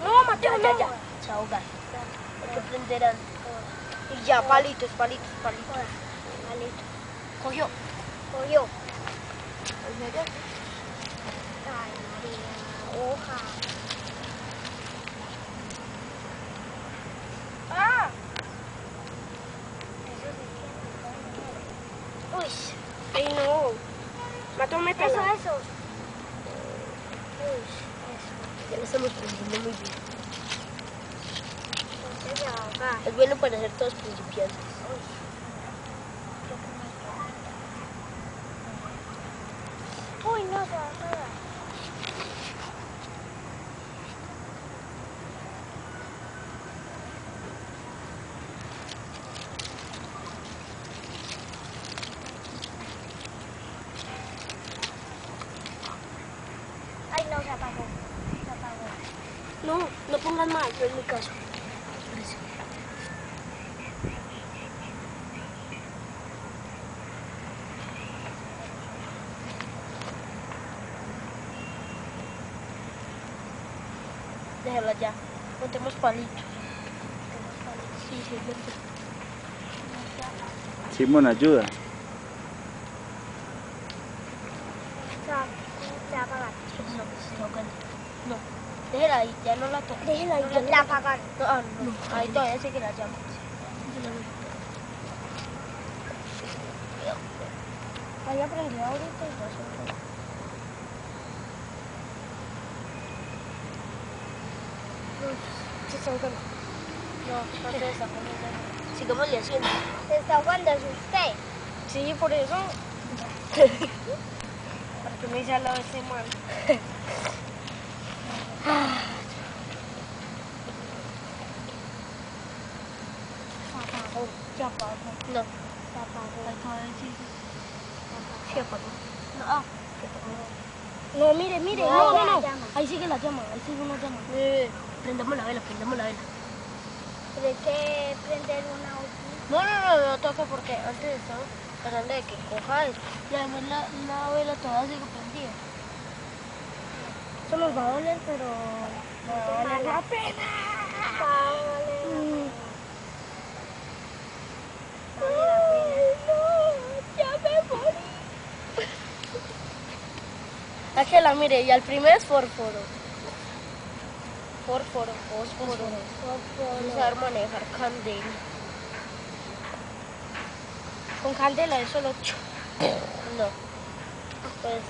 No, Mateo, Ya. no. Se ahogan. Hay que prender al... Y ya, palitos. Palito. Cogió. Ay, María, hoja. ¡Ah! Uy. Ay, no. Mateo, métala. Eso. Uy, Ya lo estamos prendiendo muy bien. eso ya va. Es bueno para hacer todos principiantes. Uy, no, se va a pegar. Ay, no, se apagó. No pongas más, yo en mi caso. Déjala ya. Montemos palitos. Sí, es verdad. Simón, ayuda. Se va a apagar. No, déjala ahí, ya no la toques. Déjela ahí, No ya la la apagaron. No, ahí todavía sigue la llama. Ahí aprendió ahorita y ya se fue. Se está ahogando. No se está ahogando. Sigámosle haciendo. Se está ahogando, es usted. Sí, por eso. Para que me hice al lado de ese man. Se apagó. No, Se apagó. sí apagó. No, mire. No. Llama. Ahí sigue la llama, ahí sigue una llama. Prendamos la vela. Pero hay que prender una hojita. No toca porque antes estaba pasando de que coja eso. Y además la vela todavía sigue prendida. Eso nos va a doler, pero No va a valer la pena. Ya me morí. Ángela, mire, y al primer es fósforo. Fósforo. Vamos a saber manejar candela. Con candela eso lo... No. Pues